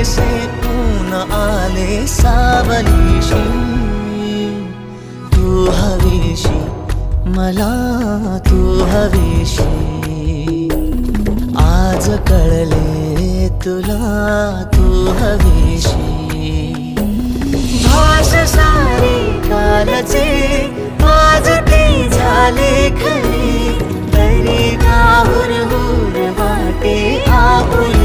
जैसे ऊन आले सावलीशी, तू हवीशी मला तू हवीशी. आज कळले तुला तू हवीशी. भाष सारी कालचे आज ती झाले खरी, तरी का हुरहुर वाटे आपुली.